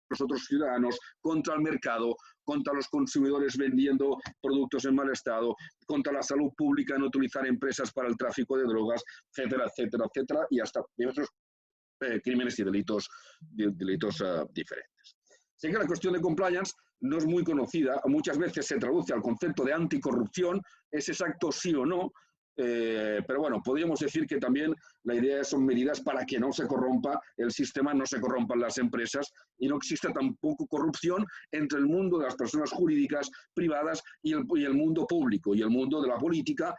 los otros ciudadanos, contra el mercado, contra los consumidores vendiendo productos en mal estado, contra la salud pública en utilizar empresas para el tráfico de drogas, etcétera, etcétera, etcétera, y hasta de otros crímenes y delitos diferentes. Sé que la cuestión de compliance no es muy conocida, muchas veces se traduce al concepto de anticorrupción, ¿es exacto sí o no? Pero bueno, podríamos decir que también la idea son medidas para que no se corrompa el sistema, no se corrompan las empresas y no exista tampoco corrupción entre el mundo de las personas jurídicas privadas y el mundo público y el mundo de la política,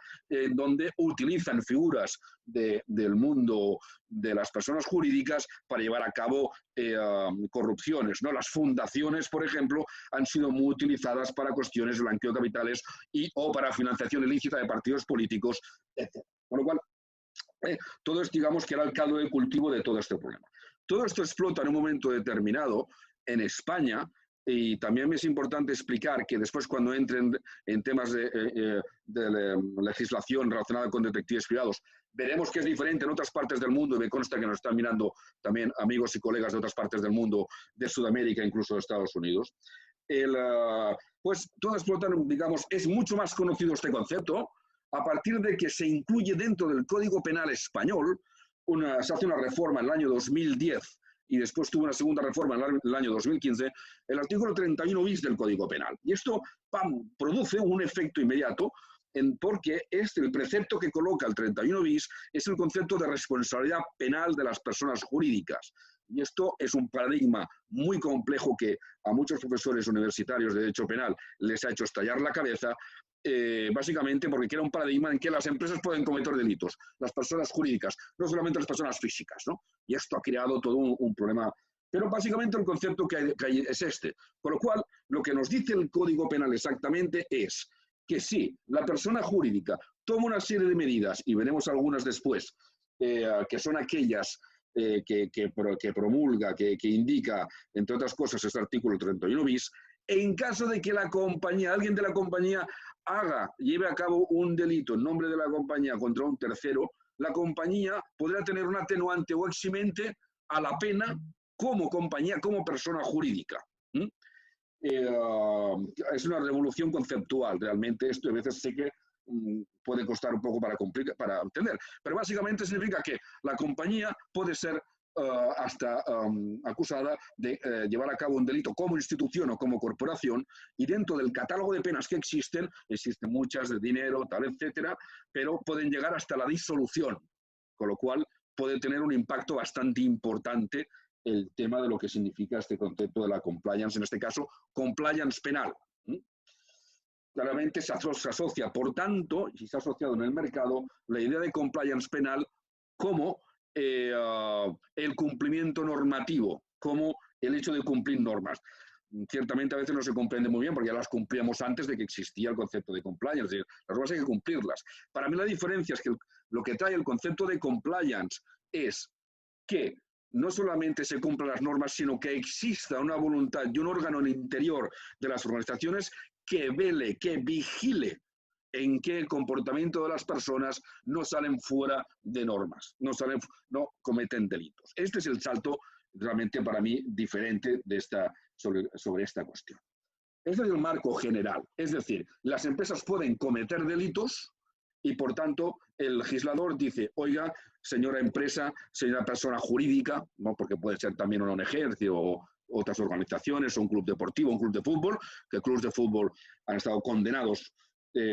donde utilizan figuras del mundo de las personas jurídicas para llevar a cabo corrupciones, ¿no? Las fundaciones, por ejemplo, han sido muy utilizadas para cuestiones de blanqueo de capitales o para financiación ilícita de partidos políticos, etc. Con lo cual, todo esto, digamos, que era el caldo de cultivo de todo este problema. Todo esto explota en un momento determinado en España, y también es importante explicar que después, cuando entren en temas de legislación relacionada con detectives privados, veremos que es diferente en otras partes del mundo, y me consta que nos están mirando también amigos y colegas de otras partes del mundo, de Sudamérica, incluso de Estados Unidos. Pues todo explota, digamos, es mucho más conocido este concepto a partir de que se incluye dentro del Código Penal español, se hace una reforma en el año 2010 y después tuvo una segunda reforma en el año 2015, el artículo 31 bis del Código Penal. Y esto produce un efecto inmediato, porque el precepto que coloca el 31 bis es el concepto de responsabilidad penal de las personas jurídicas. Y esto es un paradigma muy complejo que a muchos profesores universitarios de derecho penal les ha hecho estallar la cabeza, básicamente porque era un paradigma en que las empresas pueden cometer delitos, las personas jurídicas, no solamente las personas físicas, ¿no? Y esto ha creado todo un problema. Pero básicamente el concepto que hay es este. Con lo cual, lo que nos dice el Código Penal exactamente es que si la persona jurídica toma una serie de medidas, y veremos algunas después, que son aquellas que promulga, que indica, entre otras cosas, este artículo 31 bis, en caso de que la compañía, alguien de la compañía lleve a cabo un delito en nombre de la compañía contra un tercero, la compañía podrá tener un atenuante o eximente a la pena como compañía, como persona jurídica. Es una revolución conceptual, realmente esto, a veces sé que puede costar un poco para entender, pero básicamente significa que la compañía puede ser hasta acusada de llevar a cabo un delito como institución o como corporación, y dentro del catálogo de penas que existen muchas de dinero, tal, etcétera, pero pueden llegar hasta la disolución, con lo cual puede tener un impacto bastante importante el tema de lo que significa este concepto de la compliance, en este caso, compliance penal. Claramente se asocia, por tanto, y se ha asociado en el mercado, la idea de compliance penal como el cumplimiento normativo, como el hecho de cumplir normas. Ciertamente a veces no se comprende muy bien porque ya las cumplíamos antes de que existía el concepto de compliance, es decir, las normas hay que cumplirlas. Para mí la diferencia es que lo que trae el concepto de compliance es que no solamente se cumplan las normas, sino que exista una voluntad de un órgano en el interior de las organizaciones que vele, que vigile en que el comportamiento de las personas no salen fuera de normas, no cometen delitos. Este es el salto realmente para mí diferente de sobre esta cuestión. Este es el marco general, es decir, las empresas pueden cometer delitos y por tanto el legislador dice, oiga, señora empresa, señora persona jurídica, ¿no? Porque puede ser también una ONG, es decir, o otras organizaciones, o un club deportivo, un club de fútbol, que clubes de fútbol han estado condenados,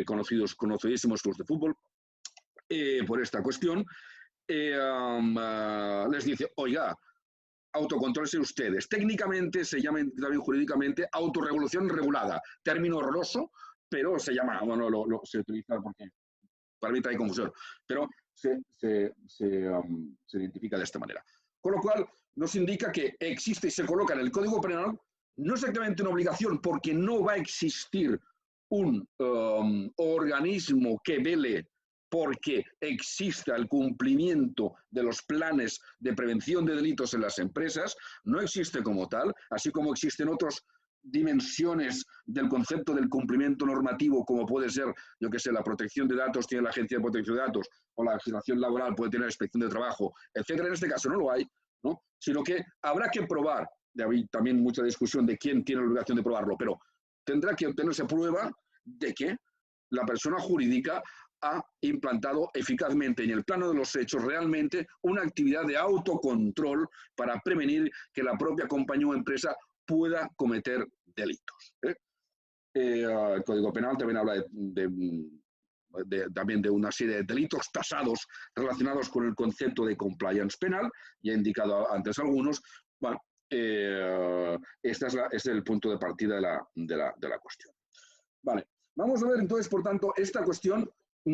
conocidísimos clubes de fútbol, por esta cuestión, les dice, oiga, autocontrólese ustedes. Técnicamente se llama también jurídicamente autorregulación regulada, término horroroso, pero se llama, bueno, se utiliza porque para mí trae confusión, pero se identifica de esta manera. Con lo cual, nos indica que existe y se coloca en el Código Penal no exactamente una obligación, porque no va a existir un organismo que vele porque exista el cumplimiento de los planes de prevención de delitos en las empresas, no existe como tal, así como existen otras dimensiones del concepto del cumplimiento normativo, como puede ser, yo que sé, la protección de datos tiene la Agencia de Protección de Datos, o la legislación laboral puede tener la Inspección de Trabajo, etcétera. En este caso no lo hay, ¿no? Sino que habrá que probar Hay también mucha discusión de quién tiene la obligación de probarlo, pero tendrá que obtenerse prueba de que la persona jurídica ha implantado eficazmente en el plano de los hechos realmente una actividad de autocontrol para prevenir que la propia compañía o empresa pueda cometer delitos. El Código Penal también habla también de una serie de delitos tasados relacionados con el concepto de compliance penal, ya he indicado antes algunos. Bueno, este es el punto de partida de la cuestión. Vale, vamos a ver entonces, por tanto, esta cuestión,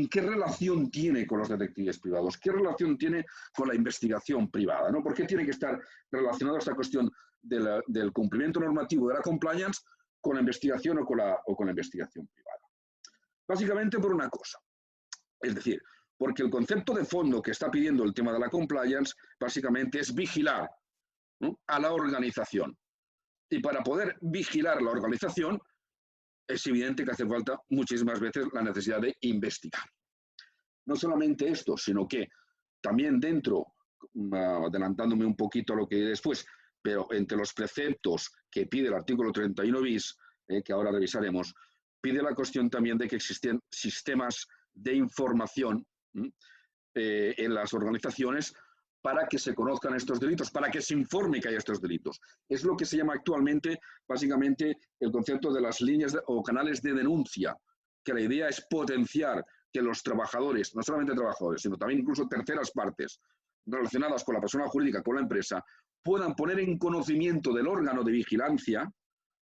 ¿qué relación tiene con los detectives privados? ¿Qué relación tiene con la investigación privada? ¿No? ¿Por qué tiene que estar relacionada esta cuestión del cumplimiento normativo de la compliance con la investigación o con la investigación privada? Básicamente por una cosa, es decir, porque el concepto de fondo que está pidiendo el tema de la compliance básicamente es vigilar, ¿no?, a la organización. Y para poder vigilar la organización es evidente que hace falta muchísimas veces la necesidad de investigar. No solamente esto, sino que también dentro, adelantándome un poquito a lo que diré después, pero entre los preceptos que pide el artículo 31 bis, que ahora revisaremos, pide la cuestión también de que existen sistemas de información en las organizaciones para que se conozcan estos delitos, para que se informe que hay estos delitos. Es lo que se llama actualmente, básicamente, el concepto de las líneas o canales de denuncia, que la idea es potenciar que los trabajadores, no solamente trabajadores, sino también incluso terceras partes relacionadas con la persona jurídica, con la empresa, puedan poner en conocimiento del órgano de vigilancia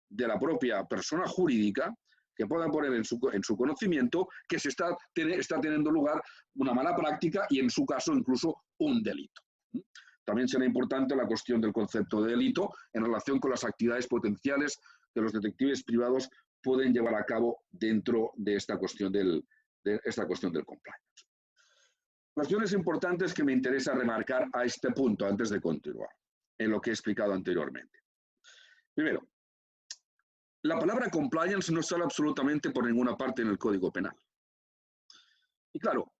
de la propia persona jurídica, que puedan poner en su conocimiento que se está teniendo lugar una mala práctica y en su caso incluso un delito. También será importante la cuestión del concepto de delito en relación con las actividades potenciales que los detectives privados pueden llevar a cabo dentro de esta cuestión del compliance. Cuestiones importantes que me interesa remarcar a este punto antes de continuar en lo que he explicado anteriormente. Primero, la palabra compliance no sale absolutamente por ninguna parte en el Código Penal. Y claro,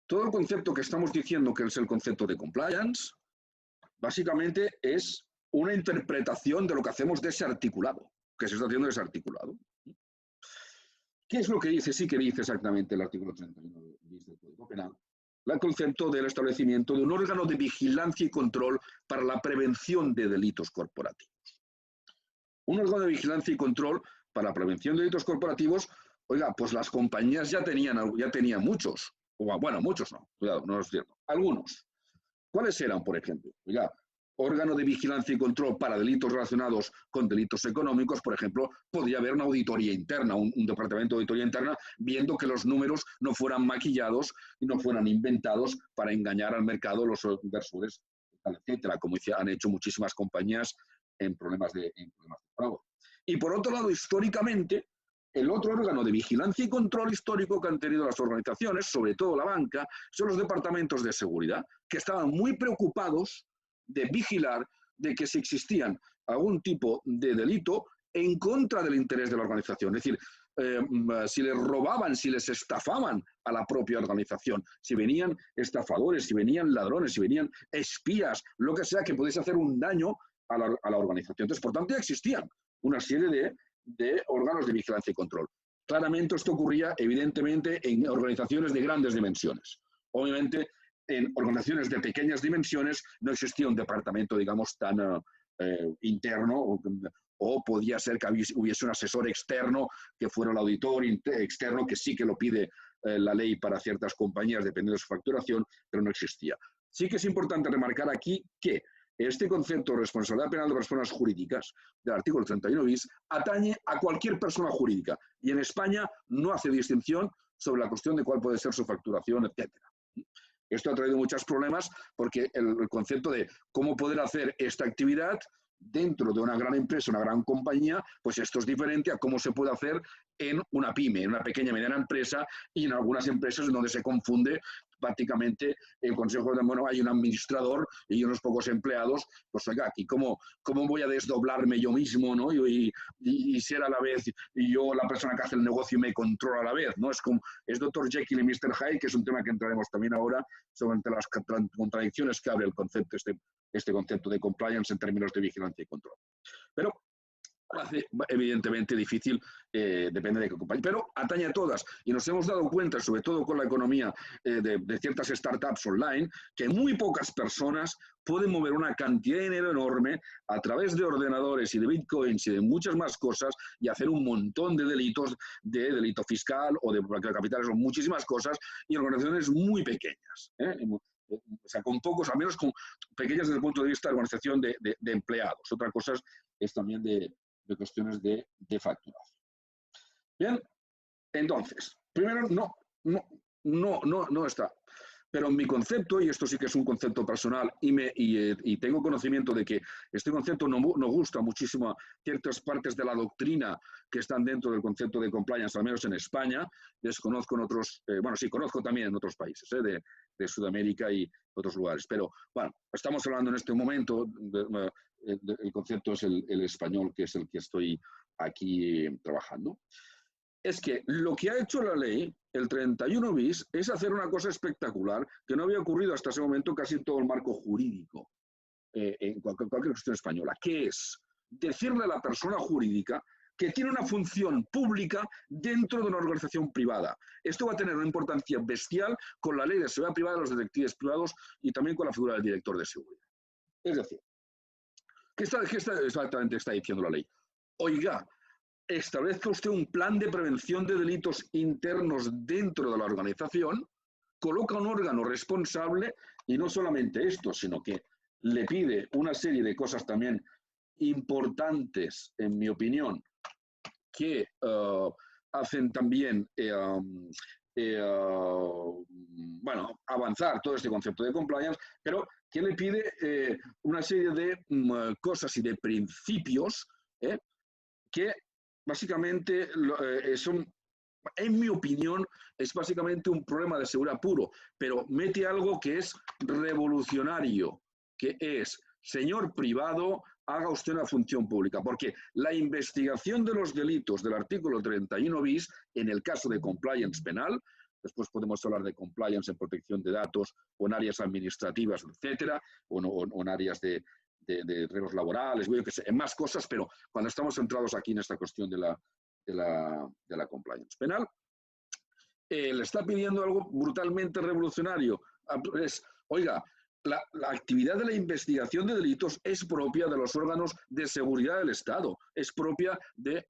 todo el concepto que estamos diciendo que es el concepto de compliance, básicamente es una interpretación de lo que hacemos de ese articulado, que se está haciendo de ese articulado. ¿Qué es lo que dice? Sí que dice exactamente el artículo 31 del Código Penal. El concepto del establecimiento de un órgano de vigilancia y control para la prevención de delitos corporativos. Un órgano de vigilancia y control para la prevención de delitos corporativos, oiga, pues las compañías ya tenían muchos. Bueno, muchos no, cuidado, no es cierto. Algunos. ¿Cuáles eran, por ejemplo? Oiga, órgano de vigilancia y control para delitos relacionados con delitos económicos, por ejemplo, podría haber una auditoría interna, un departamento de auditoría interna, viendo que los números no fueran maquillados y no fueran inventados para engañar al mercado, los inversores, etcétera, como han hecho muchísimas compañías en problemas de fraude. Y por otro lado, históricamente, el otro órgano de vigilancia y control histórico que han tenido las organizaciones, sobre todo la banca, son los departamentos de seguridad, que estaban muy preocupados de vigilar de que si existían algún tipo de delito en contra del interés de la organización. Es decir, si les robaban, si les estafaban a la propia organización, si venían estafadores, si venían ladrones, si venían espías, lo que sea que pudiese hacer un daño a la organización. Entonces, por tanto, ya existían una serie de órganos de vigilancia y control. Claramente esto ocurría, evidentemente, en organizaciones de grandes dimensiones. Obviamente, en organizaciones de pequeñas dimensiones no existía un departamento, digamos, tan interno, o podía ser que hubiese un asesor externo que fuera el auditor externo, que sí que lo pide la ley para ciertas compañías, dependiendo de su facturación, pero no existía. Sí que es importante remarcar aquí que este concepto de responsabilidad penal de personas jurídicas del artículo 31 bis atañe a cualquier persona jurídica y en España no hace distinción sobre la cuestión de cuál puede ser su facturación, etcétera. Esto ha traído muchos problemas porque el concepto de cómo poder hacer esta actividad dentro de una gran empresa, una gran compañía, pues esto es diferente a cómo se puede hacer en una pyme, en una pequeña y mediana empresa y en algunas empresas donde se confunde prácticamente el consejo de, bueno, hay un administrador y unos pocos empleados, pues oiga, aquí cómo voy a desdoblarme yo mismo, ¿no? Y ser a la vez y yo la persona que hace el negocio y me controla a la vez, ¿no? Es Dr. Jekyll y Mr. Hyde, que es un tema que entraremos también ahora sobre las contradicciones que abre el concepto, este concepto de compliance en términos de vigilancia y control. Pero hace evidentemente difícil, depende de qué compañía, pero atañe a todas. Y nos hemos dado cuenta, sobre todo con la economía de ciertas startups online, que muy pocas personas pueden mover una cantidad de dinero enorme a través de ordenadores y de bitcoins y de muchas más cosas y hacer un montón de delitos, de delito fiscal o de blanqueo de capitales o muchísimas cosas y organizaciones muy pequeñas. O sea, con pocos, al menos con pequeñas desde el punto de vista de organización de empleados. Otra cosa es también de cuestiones de facturación. Bien, entonces, primero no está. Pero mi concepto, y esto sí que es un concepto personal, y tengo conocimiento de que este concepto no gusta muchísimo a ciertas partes de la doctrina que están dentro del concepto de compliance, al menos en España, desconozco en otros, bueno, sí, conozco también en otros países, de Sudamérica y otros lugares. Pero, bueno, estamos hablando en este momento, el concepto es el español, que es el que estoy aquí trabajando. Es que lo que ha hecho la ley, el 31 bis, es hacer una cosa espectacular que no había ocurrido hasta ese momento casi en todo el marco jurídico, en cualquier cuestión española, que es decirle a la persona jurídica que tiene una función pública dentro de una organización privada. Esto va a tener una importancia bestial con la ley de seguridad privada de los detectives privados y también con la figura del director de seguridad. Es decir, ¿qué exactamente está diciendo la ley? Oiga, establezca usted un plan de prevención de delitos internos dentro de la organización, coloca un órgano responsable y no solamente esto, sino que le pide una serie de cosas también importantes, en mi opinión, que hacen también bueno, avanzar todo este concepto de compliance, pero que le pide una serie de cosas y de principios que básicamente son, en mi opinión, es básicamente un problema de seguridad puro, pero mete algo que es revolucionario, que es, señor privado, haga usted una función pública, porque la investigación de los delitos del artículo 31 bis, en el caso de compliance penal, después podemos hablar de compliance en protección de datos o en áreas administrativas, etcétera, o en áreas de riesgos laborales, yo qué sé, en más cosas, pero cuando estamos centrados aquí en esta cuestión de la compliance penal, le está pidiendo algo brutalmente revolucionario. Es, oiga, la actividad de la investigación de delitos es propia de los órganos de seguridad del Estado, es propia de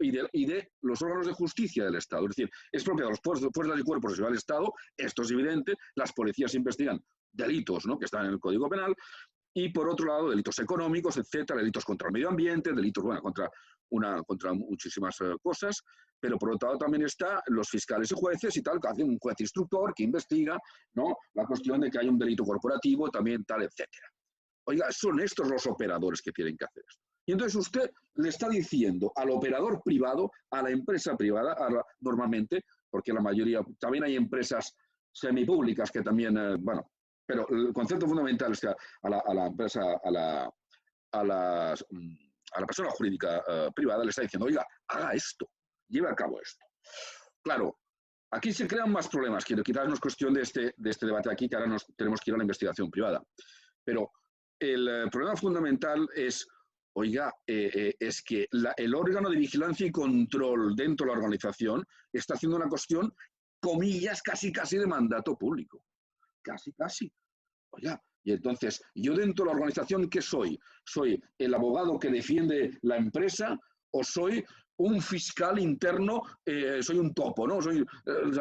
los órganos de justicia del Estado, es decir, es propia de los fuerzas y cuerpos de seguridad del Estado, esto es evidente, las policías investigan delitos, ¿no?, que están en el Código Penal, y por otro lado, delitos económicos, etcétera, delitos contra el medio ambiente, delitos, bueno, contra muchísimas cosas, pero por otro lado también está los fiscales y jueces y tal, que hacen un juez instructor que investiga, ¿no?, la cuestión de que hay un delito corporativo, también tal, etcétera. Oiga, son estos los operadores que tienen que hacer esto. Y entonces usted le está diciendo al operador privado, a la empresa privada, normalmente, porque la mayoría, también hay empresas semipúblicas que también, bueno, pero el concepto fundamental es que a la empresa, a la persona jurídica privada le está diciendo, oiga, haga esto, lleve a cabo esto. Claro, aquí se crean más problemas, que quizás no es cuestión de este debate aquí, que ahora tenemos que ir a la investigación privada. Pero el problema fundamental es, oiga, es que el órgano de vigilancia y control dentro de la organización está haciendo una cuestión, comillas, casi de mandato público. Casi. Oiga, y entonces, yo dentro de la organización, ¿qué soy? ¿Soy el abogado que defiende la empresa o soy un fiscal interno? Soy un topo, ¿no?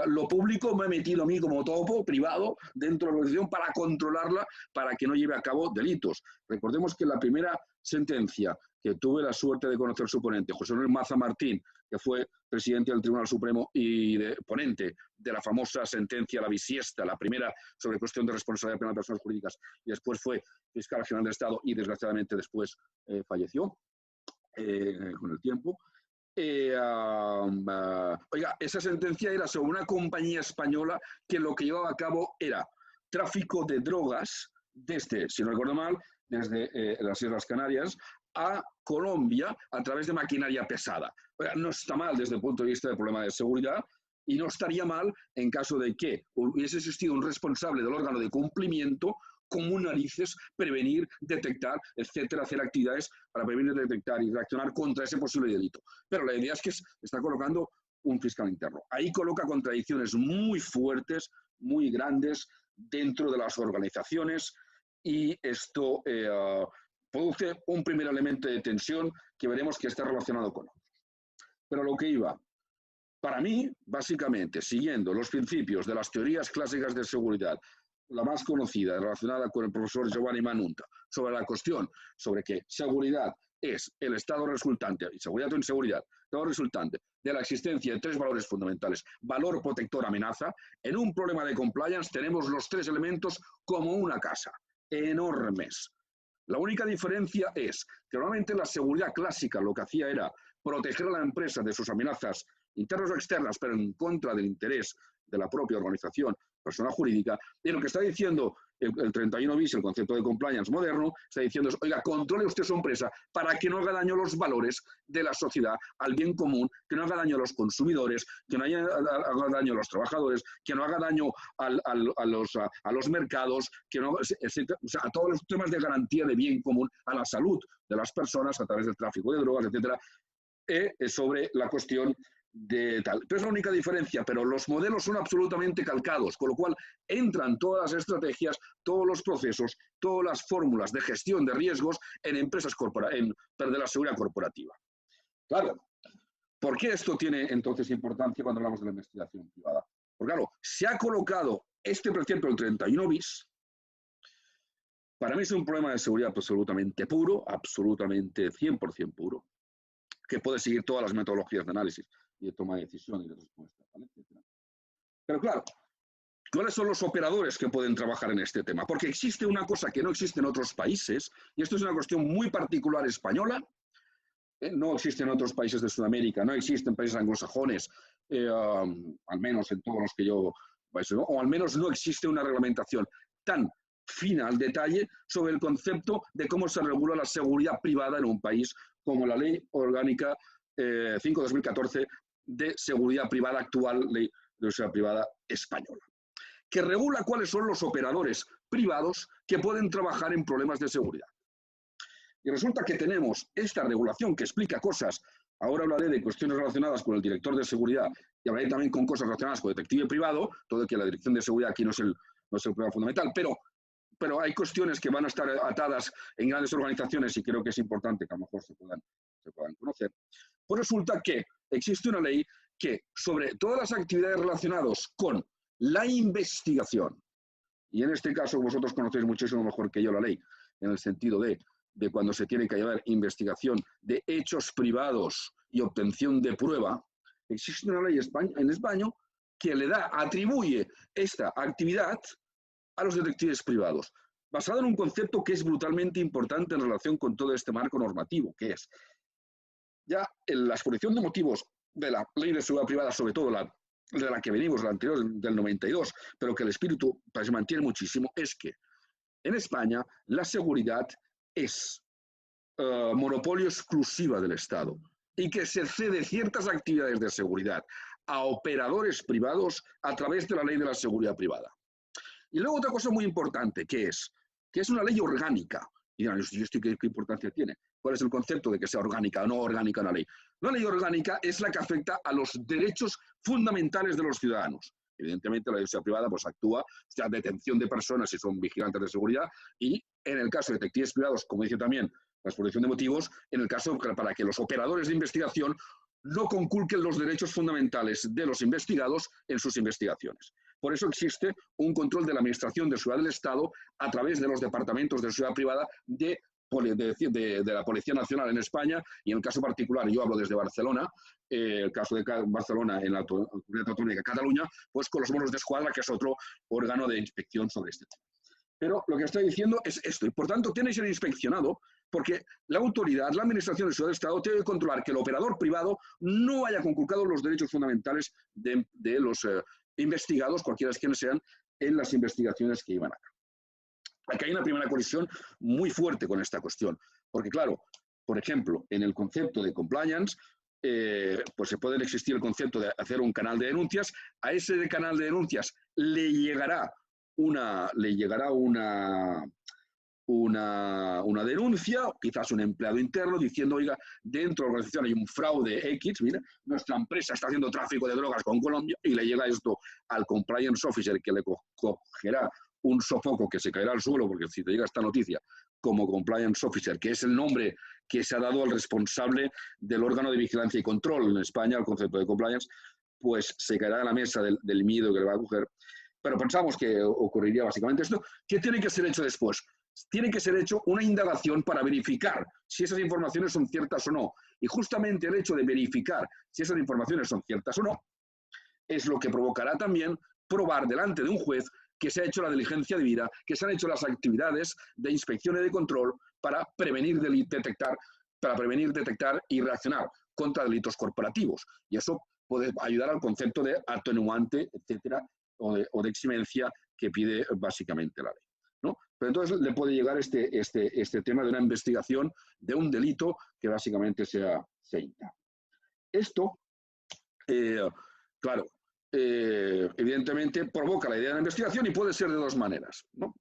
Lo público me he metido a mí como topo privado dentro de la organización para controlarla, para que no lleve a cabo delitos. Recordemos que la primera sentencia que tuve la suerte de conocer su ponente, José Manuel Maza Martín, que fue presidente del Tribunal Supremo y ponente de la famosa sentencia La Bisiesta, la primera sobre cuestión de responsabilidad penal de personas jurídicas, y después fue fiscal general del Estado y desgraciadamente después falleció con el tiempo. Oiga, esa sentencia era sobre una compañía española que lo que llevaba a cabo era tráfico de drogas desde, si no recuerdo mal, desde las Islas Canarias a Colombia a través de maquinaria pesada. Oiga, no está mal desde el punto de vista del problema de seguridad y no estaría mal en caso de que hubiese existido un responsable del órgano de cumplimiento como narices prevenir, detectar, etcétera, hacer actividades para prevenir, detectar y reaccionar contra ese posible delito. Pero la idea es que está colocando un fiscal interno. Ahí coloca contradicciones muy fuertes, muy grandes dentro de las organizaciones y esto produce un primer elemento de tensión que veremos que está relacionado con otros. Pero lo que iba, para mí, básicamente, siguiendo los principios de las teorías clásicas de seguridad, la más conocida, relacionada con el profesor Giovanni Manunta, sobre la cuestión sobre que seguridad es el estado resultante, y seguridad o inseguridad, estado resultante de la existencia de tres valores fundamentales: valor, protector, amenaza. En un problema de compliance tenemos los tres elementos como una casa, enormes. La única diferencia es que normalmente la seguridad clásica lo que hacía era proteger a la empresa de sus amenazas internas o externas, pero en contra del interés de la propia organización, persona jurídica. Y lo que está diciendo el 31 bis, el concepto de compliance moderno, está diciendo es, oiga, controle usted su empresa para que no haga daño a los valores de la sociedad, al bien común, que no haga daño a los consumidores, que no haga daño a los trabajadores, que no haga daño a los mercados, que no, o sea, a todos los temas de garantía de bien común, a la salud de las personas a través del tráfico de drogas, etcétera, sobre la cuestión de tal. Pero es la única diferencia, pero los modelos son absolutamente calcados, con lo cual entran todas las estrategias, todos los procesos, todas las fórmulas de gestión de riesgos en empresas de la seguridad corporativa. Claro, ¿por qué esto tiene entonces importancia cuando hablamos de la investigación privada? Porque claro, se ha colocado este precepto, el 31 bis, para mí es un problema de seguridad absolutamente puro, absolutamente 100% puro, que puede seguir todas las metodologías de análisis y de toma de decisión y de respuesta, ¿vale? Pero claro, ¿cuáles son los operadores que pueden trabajar en este tema? Porque existe una cosa que no existe en otros países, y esto es una cuestión muy particular española, no existe en otros países de Sudamérica, no existe en países anglosajones, al menos en todos los que yo, o al menos no existe una reglamentación tan fina al detalle sobre el concepto de cómo se regula la seguridad privada en un país como la Ley Orgánica 5/2014 de Seguridad Privada, actual Ley de Seguridad Privada española, que regula cuáles son los operadores privados que pueden trabajar en problemas de seguridad. Y resulta que tenemos esta regulación que explica cosas. Ahora hablaré de cuestiones relacionadas con el director de seguridad y hablaré también con cosas relacionadas con el detective privado, todo que la dirección de seguridad aquí no es el problema fundamental, pero hay cuestiones que van a estar atadas en grandes organizaciones y creo que es importante que a lo mejor se puedan conocer. Pues resulta que existe una ley que sobre todas las actividades relacionadas con la investigación, y en este caso vosotros conocéis muchísimo mejor que yo la ley, en el sentido de cuando se tiene que llevar investigación de hechos privados y obtención de prueba, existe una ley en España que atribuye esta actividad a los detectives privados, basado en un concepto que es brutalmente importante en relación con todo este marco normativo, que es ya en la exposición de motivos de la Ley de Seguridad Privada, sobre todo de la que venimos, la anterior del 92, pero que el espíritu se mantiene muchísimo, es que en España la seguridad es monopolio exclusiva del Estado y que se cede ciertas actividades de seguridad a operadores privados a través de la Ley de la Seguridad Privada. Y luego otra cosa muy importante, que es una ley orgánica. Y dirán, ¿y esto qué importancia tiene? ¿Cuál es el concepto de que sea orgánica o no orgánica una ley? La ley orgánica es la que afecta a los derechos fundamentales de los ciudadanos. Evidentemente, la ley de seguridad privada pues, actúa, o sea, detención de personas si son vigilantes de seguridad, y en el caso de detectives privados, como dice también la exposición de motivos, en el caso para que los operadores de investigación no conculquen los derechos fundamentales de los investigados en sus investigaciones. Por eso existe un control de la Administración de Seguridad del Estado a través de los departamentos de seguridad privada de la Policía Nacional en España, y en el caso particular, yo hablo desde Barcelona, el caso de Barcelona en la Comunidad Autónoma de Cataluña, pues con los Mossos d'Esquadra, que es otro órgano de inspección sobre este tema. Pero lo que estoy diciendo es esto, y por tanto tiene que ser inspeccionado, porque la autoridad, la Administración de Seguridad del Estado, tiene que controlar que el operador privado no haya conculcado los derechos fundamentales de los investigados, cualquiera quienes sean, en las investigaciones que iban a cabo. Aquí hay una primera colisión muy fuerte con esta cuestión, porque claro, por ejemplo, en el concepto de compliance, pues se puede existir el concepto de hacer un canal de denuncias, a ese canal de denuncias le llegará le llegará una denuncia, quizás un empleado interno, diciendo, oiga, dentro de la organización hay un fraude X, mira, nuestra empresa está haciendo tráfico de drogas con Colombia, y le llega esto al compliance officer, que le cogerá un sofoco que se caerá al suelo, porque si te llega esta noticia como compliance officer, que es el nombre que se ha dado al responsable del órgano de vigilancia y control en España, el concepto de compliance, pues se caerá a la mesa del miedo que le va a coger. Pero pensamos que ocurriría básicamente esto. ¿Qué tiene que ser hecho después? Tiene que ser hecho una indagación para verificar si esas informaciones son ciertas o no. Y justamente el hecho de verificar si esas informaciones son ciertas o no es lo que provocará también probar delante de un juez que se ha hecho la diligencia debida, que se han hecho las actividades de inspección y de control para prevenir, detectar y reaccionar contra delitos corporativos. Y eso puede ayudar al concepto de atenuante, etcétera, o de eximencia que pide básicamente la ley, ¿no? Pero entonces le puede llegar este tema de una investigación de un delito que básicamente sea interno. Esto, claro, evidentemente provoca la idea de la investigación y puede ser de dos maneras, ¿no?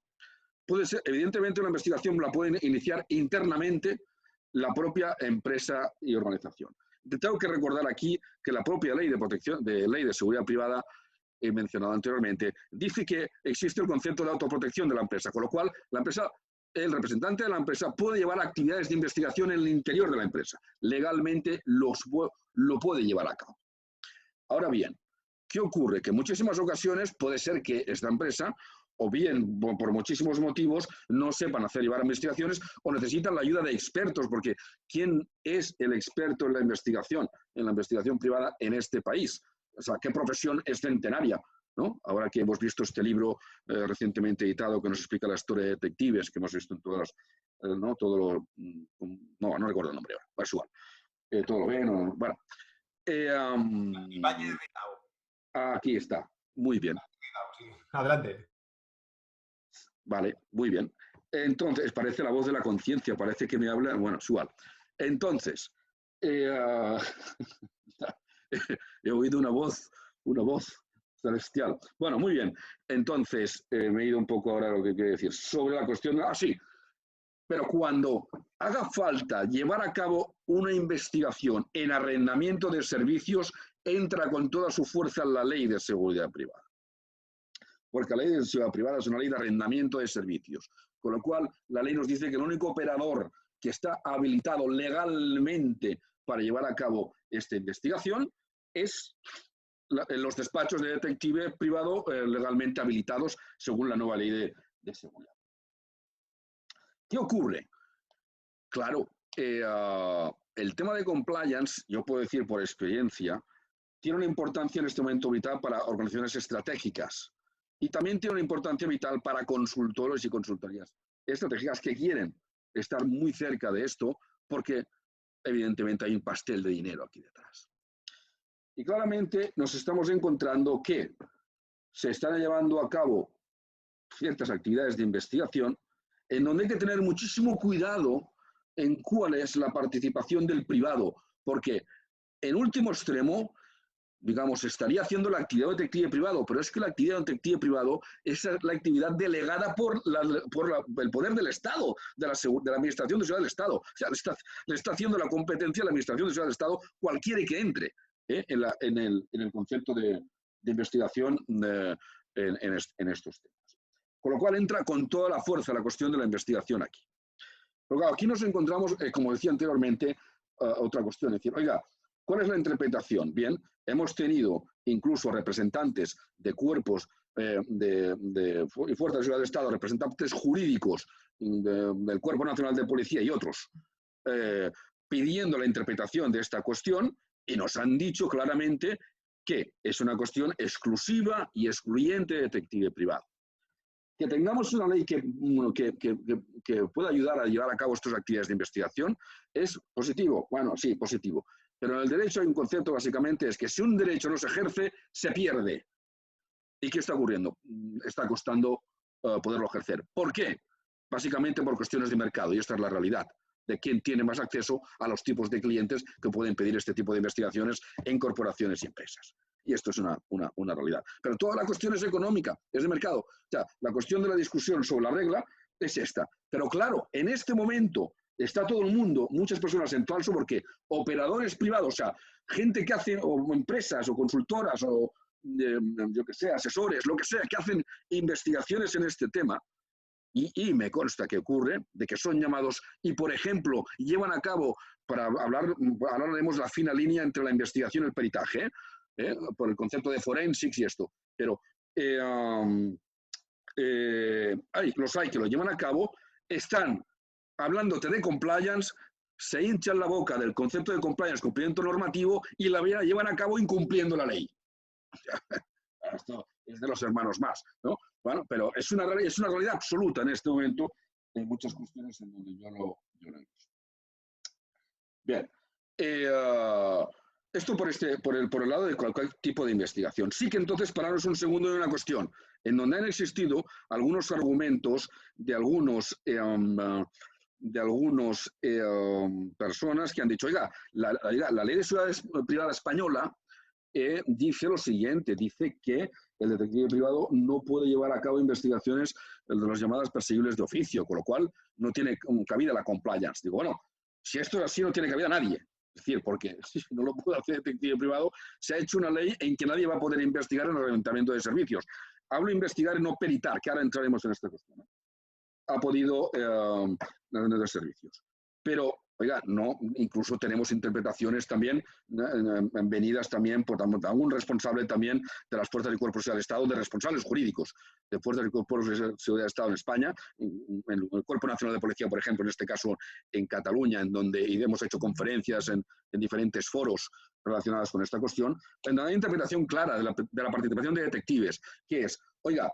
Puede ser, evidentemente, una investigación la pueden iniciar internamente la propia empresa y organización. Tengo que recordar aquí que la propia ley de seguridad privada he mencionado anteriormente, dice que existe el concepto de autoprotección de la empresa, con lo cual el representante de la empresa puede llevar actividades de investigación en el interior de la empresa. Legalmente lo puede llevar a cabo. Ahora bien, ¿qué ocurre? Que en muchísimas ocasiones puede ser que esta empresa, o bien por muchísimos motivos, no sepan llevar investigaciones o necesitan la ayuda de expertos, porque ¿quién es el experto en la investigación privada en este país? O sea, ¿qué profesión es centenaria? ¿No? Ahora que hemos visto este libro recientemente editado que nos explica la historia de detectives que hemos visto en todas las, ¿no? No recuerdo el nombre ahora, es igual. Todo lo ven, bueno. Ibáñez Ritao. Aquí está, muy bien. Sí. Adelante. Vale, muy bien. Entonces, parece la voz de la conciencia, parece que me habla, bueno, es igual. Entonces, he oído una voz celestial. Bueno, muy bien. Entonces, me he ido un poco ahora a lo que quiero decir. Sobre la cuestión, sí, pero cuando haga falta llevar a cabo una investigación en arrendamiento de servicios, entra con toda su fuerza la ley de seguridad privada. Porque la ley de seguridad privada es una ley de arrendamiento de servicios. Con lo cual, la ley nos dice que el único operador que está habilitado legalmente para llevar a cabo esta investigación es los despachos de detective privado legalmente habilitados según la nueva ley de seguridad. ¿Qué ocurre? Claro, el tema de compliance, yo puedo decir por experiencia, tiene una importancia en este momento vital para organizaciones estratégicas y también tiene una importancia vital para consultores y consultorías estratégicas que quieren estar muy cerca de esto porque evidentemente hay un pastel de dinero aquí detrás. Y claramente nos estamos encontrando que se están llevando a cabo ciertas actividades de investigación en donde hay que tener muchísimo cuidado en cuál es la participación del privado, porque en último extremo, digamos, estaría haciendo la actividad de detective privado, pero es que la actividad de detective privado es la actividad delegada por el poder del Estado, de la Administración de Seguridad del Estado. O sea, le está haciendo la competencia a la Administración de Seguridad del Estado cualquiera que entre en el concepto de investigación en estos temas. Con lo cual entra con toda la fuerza la cuestión de la investigación aquí. Pero claro, aquí nos encontramos, como decía anteriormente, otra cuestión, es decir, oiga, ¿cuál es la interpretación? Bien, hemos tenido incluso representantes de cuerpos y fuerzas de seguridad del Estado, representantes jurídicos del Cuerpo Nacional de Policía y otros, pidiendo la interpretación de esta cuestión y nos han dicho claramente que es una cuestión exclusiva y excluyente de detective privado. Que tengamos una ley que pueda ayudar a llevar a cabo estas actividades de investigación es positivo. Bueno, sí, positivo. Pero en el derecho hay un concepto básicamente, es que si un derecho no se ejerce, se pierde. ¿Y qué está ocurriendo? Está costando poderlo ejercer. ¿Por qué? Básicamente por cuestiones de mercado, y esta es la realidad, de quién tiene más acceso a los tipos de clientes que pueden pedir este tipo de investigaciones en corporaciones y empresas. y esto es una realidad. Pero toda la cuestión es económica, es de mercado. O sea, la cuestión de la discusión sobre la regla es esta. Pero claro, en este momento está todo el mundo, muchas personas en falso, porque operadores privados, o sea, gente que hace, o empresas, o consultoras, o yo que sé, asesores, lo que sea, que hacen investigaciones en este tema, y me consta que ocurre, de que son llamados y, por ejemplo, llevan a cabo, para hablar, ahora haremos la fina línea entre la investigación y el peritaje, por el concepto de forensics y esto, pero los hay que lo llevan a cabo, están hablándote de compliance, se hinchan la boca del concepto de compliance, cumplimiento normativo, y la llevan a cabo incumpliendo la ley. Esto es de los hermanos más, ¿no? Bueno, pero es una realidad absoluta en este momento en muchas cuestiones en donde yo lo he visto. Bien. Esto por el lado de cualquier tipo de investigación. Sí que entonces pararnos un segundo en una cuestión, en donde han existido algunos argumentos de algunos personas que han dicho, oiga, la ley de seguridad privada española dice lo siguiente, dice que el detective privado no puede llevar a cabo investigaciones de las llamadas perseguibles de oficio, con lo cual no tiene cabida la compliance. Digo, bueno, si esto es así no tiene cabida nadie. Es decir, porque si no lo puede hacer el detective privado, se ha hecho una ley en que nadie va a poder investigar en el reglamentamiento de servicios. Hablo investigar y no peritar, que ahora entraremos en esta cuestión, ¿no? Ha podido de servicios. Pero, oiga, no, incluso tenemos interpretaciones también venidas también por algún responsable también de las fuerzas y cuerpos del Estado, de responsables jurídicos de fuerzas y cuerpos de seguridad del Estado en España, en el Cuerpo Nacional de Policía, por ejemplo, en este caso en Cataluña, en donde hemos hecho conferencias en diferentes foros relacionados con esta cuestión, en donde hay interpretación clara de la participación de detectives, que es, oiga,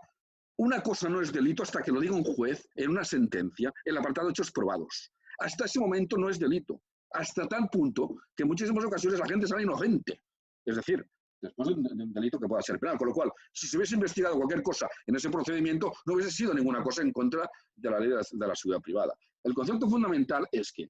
una cosa no es delito hasta que lo diga un juez en una sentencia, en el apartado de hechos probados. Hasta ese momento no es delito. Hasta tal punto que en muchísimas ocasiones la gente sale inocente. Es decir, después de un delito que pueda ser penal. Con lo cual, si se hubiese investigado cualquier cosa en ese procedimiento, no hubiese sido ninguna cosa en contra de la ley de la seguridad privada. El concepto fundamental es que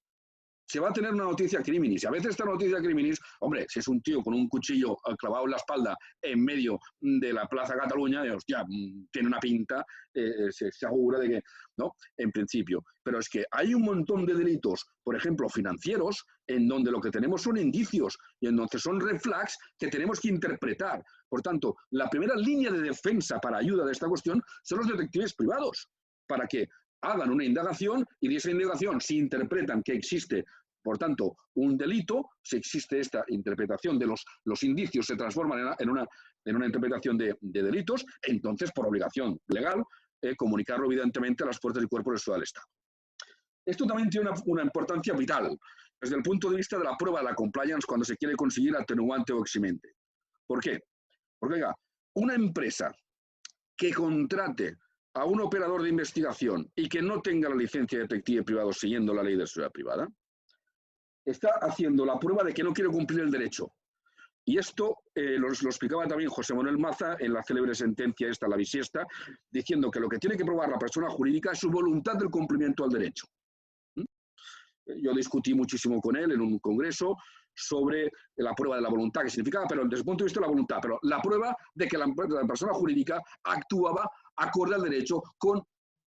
se va a tener una noticia criminis. Y a veces esta noticia criminis, hombre, si es un tío con un cuchillo clavado en la espalda en medio de la Plaza Cataluña, hostia, tiene una pinta, se asegura de que, ¿no? En principio. Pero es que hay un montón de delitos, por ejemplo, financieros, en donde lo que tenemos son indicios y en donde son red flags que tenemos que interpretar. Por tanto, la primera línea de defensa para ayuda de esta cuestión son los detectives privados, para que hagan una indagación y de esa indagación, si interpretan que existe, por tanto, un delito, si existe esta interpretación de los indicios se transforman en una interpretación de delitos, entonces, por obligación legal, comunicarlo evidentemente a las fuerzas y cuerpos de seguridad del Estado. Esto también tiene una importancia vital desde el punto de vista de la prueba de la compliance cuando se quiere conseguir atenuante o eximente. ¿Por qué? Porque, oiga, una empresa que contrate a un operador de investigación y que no tenga la licencia de detective privado siguiendo la ley de seguridad privada, está haciendo la prueba de que no quiere cumplir el derecho. Y esto lo explicaba también José Manuel Maza en la célebre sentencia esta, la bisiesta, diciendo que lo que tiene que probar la persona jurídica es su voluntad del cumplimiento al derecho. Yo discutí muchísimo con él en un congreso sobre la prueba de la voluntad, que significaba, pero desde el punto de vista de la voluntad, pero la prueba de que la persona jurídica actuaba acorde al derecho con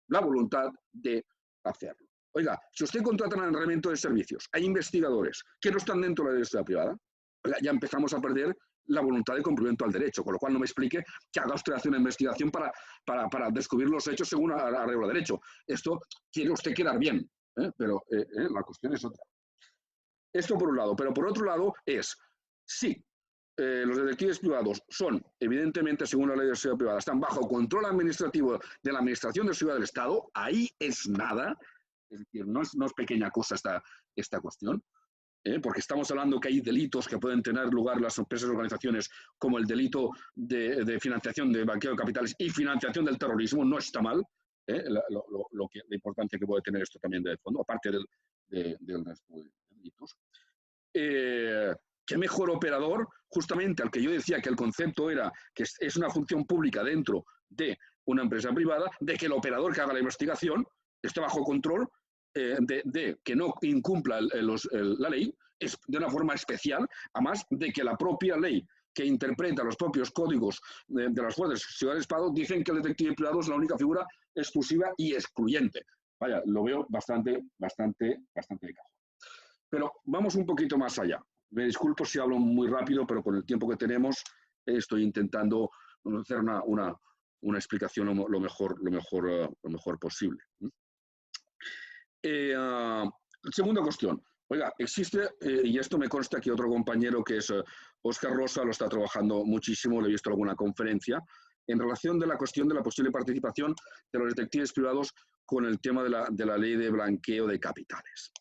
la voluntad de hacerlo. Oiga, si usted contrata un arrendamiento de servicios, hay investigadores que no están dentro de la ley privada, oiga, ya empezamos a perder la voluntad de cumplimiento al derecho, con lo cual no me explique que haga usted una investigación para descubrir los hechos según la regla de derecho. Esto quiere usted quedar bien, pero la cuestión es otra. Esto por un lado, pero por otro lado es, sí, los detectives privados son, evidentemente, según la ley de seguridad privada, están bajo control administrativo de la Administración de Seguridad del Estado, ahí es nada, es decir, no es pequeña cosa esta cuestión, porque estamos hablando que hay delitos que pueden tener lugar en las empresas y organizaciones, como el delito de financiación de blanqueo de capitales y financiación del terrorismo, no está mal, la importancia que puede tener esto también de fondo, aparte del resto de delitos. ¿Qué mejor operador? Justamente al que yo decía que el concepto era que es una función pública dentro de una empresa privada, de que el operador que haga la investigación esté bajo control de que no incumpla la ley, es de una forma especial, además de que la propia ley que interpreta los propios códigos de las fuerzas de seguridad del Estado, dicen que el detective privado es la única figura exclusiva y excluyente. Vaya, lo veo bastante de cajón. Pero vamos un poquito más allá. Me disculpo si hablo muy rápido, pero con el tiempo que tenemos estoy intentando hacer una explicación lo mejor posible. Segunda cuestión. Oiga, existe, y esto me consta que otro compañero que es Óscar Rosa lo está trabajando muchísimo, le he visto alguna conferencia, en relación de la cuestión de la posible participación de los detectives privados con el tema de la ley de blanqueo de capitales.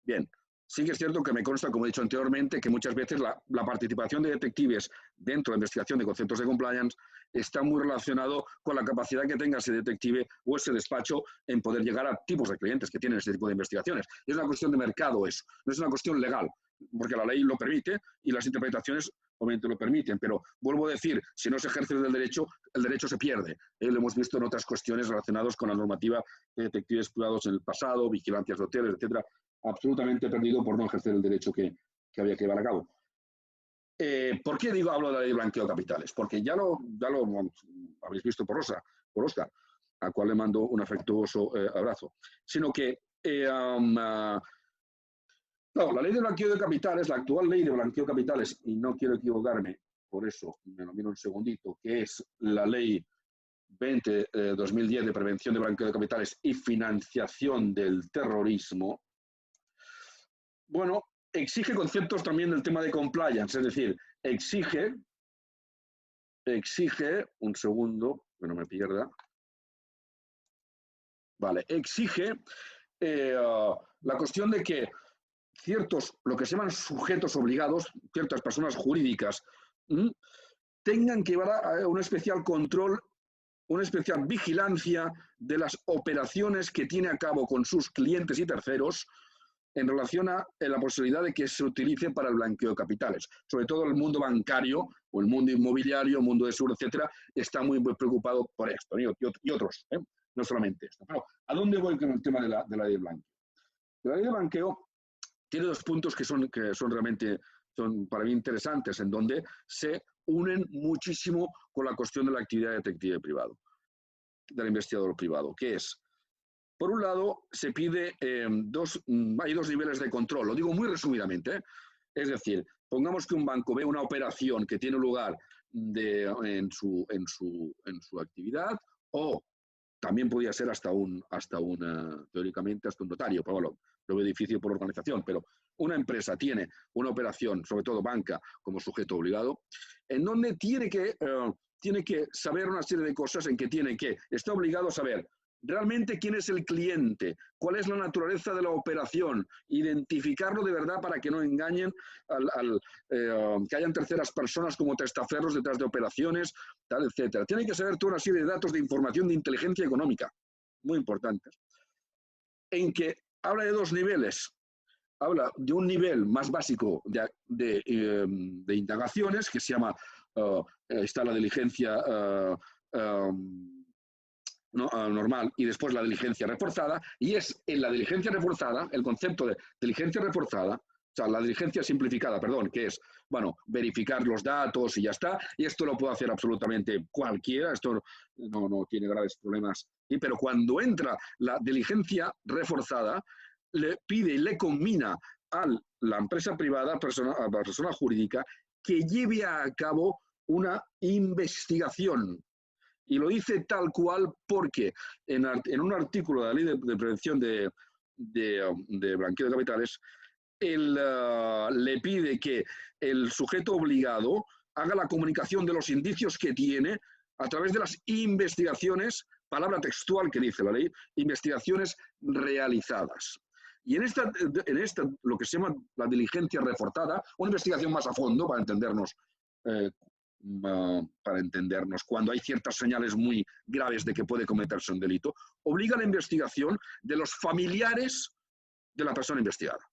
Bien, sí que es cierto que me consta, como he dicho anteriormente, que muchas veces la participación de detectives dentro de la investigación de conceptos de compliance está muy relacionado con la capacidad que tenga ese detective o ese despacho en poder llegar a tipos de clientes que tienen este tipo de investigaciones. Es una cuestión de mercado eso, no es una cuestión legal, porque la ley lo permite y las interpretaciones obviamente lo permiten, pero vuelvo a decir, si no se ejerce el derecho se pierde. Lo hemos visto en otras cuestiones relacionadas con la normativa de detectives privados en el pasado, vigilancias de hoteles, etcétera, absolutamente perdido por no ejercer el derecho que había que llevar a cabo. ¿Por qué hablo de la ley de blanqueo de capitales? Porque ya lo habéis visto por Óscar, al cual le mando un afectuoso abrazo. Sino que no, la ley de blanqueo de capitales, la actual ley de blanqueo de capitales, y no quiero equivocarme, por eso me lo miro un segundito, que es la ley 20-2010 de prevención de blanqueo de capitales y financiación del terrorismo, bueno, exige conceptos también del tema de compliance, es decir, exige, un segundo, que no me pierda, vale, exige la cuestión de que ciertos, lo que se llaman sujetos obligados, ciertas personas jurídicas, tengan que llevar a un especial control, una especial vigilancia de las operaciones que tiene a cabo con sus clientes y terceros en relación a la posibilidad de que se utilice para el blanqueo de capitales. Sobre todo el mundo bancario o el mundo inmobiliario, el mundo de seguro, etcétera, está muy preocupado por esto, y otros, no solamente esto. Pero, ¿a dónde voy con el tema de la ley de blanqueo? La ley de blanqueo tiene dos puntos que son realmente para mí interesantes, en donde se unen muchísimo con la cuestión de la actividad detective privado, del investigador privado, que es, por un lado, se pide hay dos niveles de control, lo digo muy resumidamente, es decir, pongamos que un banco ve una operación que tiene lugar en su actividad, o también podría ser teóricamente hasta un notario, pero bueno, lo veo difícil por organización, pero una empresa tiene una operación, sobre todo banca, como sujeto obligado, en donde tiene que saber una serie de cosas en que está obligado a saber realmente quién es el cliente, cuál es la naturaleza de la operación, identificarlo de verdad para que no engañen, que hayan terceras personas como testaferros detrás de operaciones, tal, etcétera. Tiene que saber toda una serie de datos de información de inteligencia económica, muy importantes, en que habla de dos niveles. Habla de un nivel más básico de indagaciones, que se llama, está la diligencia normal y después la diligencia reforzada, y es en la diligencia reforzada, el concepto de diligencia reforzada, o sea, la diligencia simplificada, perdón, que es, bueno, verificar los datos y ya está, y esto lo puede hacer absolutamente cualquiera, esto no tiene graves problemas, pero cuando entra la diligencia reforzada, le pide y le combina a la empresa privada, a la persona jurídica, que lleve a cabo una investigación. Y lo dice tal cual porque en un artículo de la Ley de Prevención de Blanqueo de Capitales, le pide que el sujeto obligado haga la comunicación de los indicios que tiene a través de las investigaciones, palabra textual que dice la ley, investigaciones realizadas. Y en esta lo que se llama la diligencia reforzada, una investigación más a fondo para entendernos, cuando hay ciertas señales muy graves de que puede cometerse un delito, obliga a la investigación de los familiares de la persona investigada.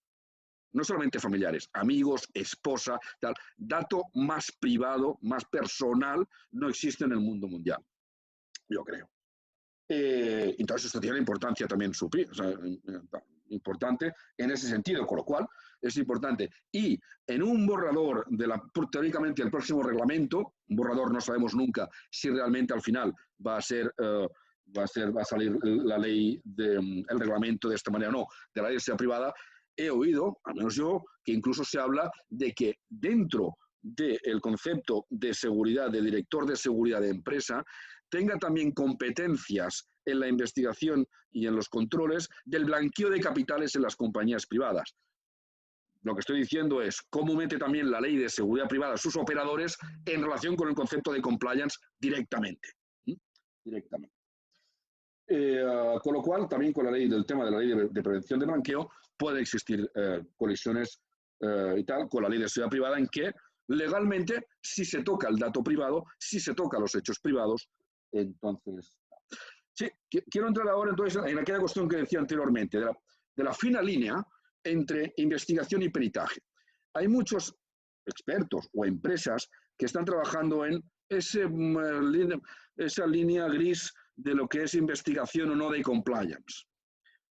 No solamente familiares, amigos, esposa, tal. Dato más privado, más personal, no existe en el mundo mundial, yo creo. Entonces esto tiene importancia también importante en ese sentido, con lo cual es importante. Y en un borrador teóricamente el próximo reglamento, un borrador no sabemos nunca si realmente al final va a salir la ley el reglamento de esta manera o no, de la ley de seguridad privada. He oído, al menos yo, que incluso se habla de que dentro del concepto de seguridad, de director de seguridad de empresa, tenga también competencias en la investigación y en los controles del blanqueo de capitales en las compañías privadas. Lo que estoy diciendo es cómo mete también la ley de seguridad privada a sus operadores en relación con el concepto de compliance directamente. Directamente. Con lo cual, también con del tema de la ley de prevención de blanqueo, pueden existir colisiones y tal con la ley de seguridad privada en que legalmente, si se toca el dato privado, si se toca los hechos privados, entonces... Sí, quiero entrar ahora entonces en aquella cuestión que decía anteriormente, de la fina línea entre investigación y peritaje. Hay muchos expertos o empresas que están trabajando en esa línea gris de lo que es investigación o no de compliance,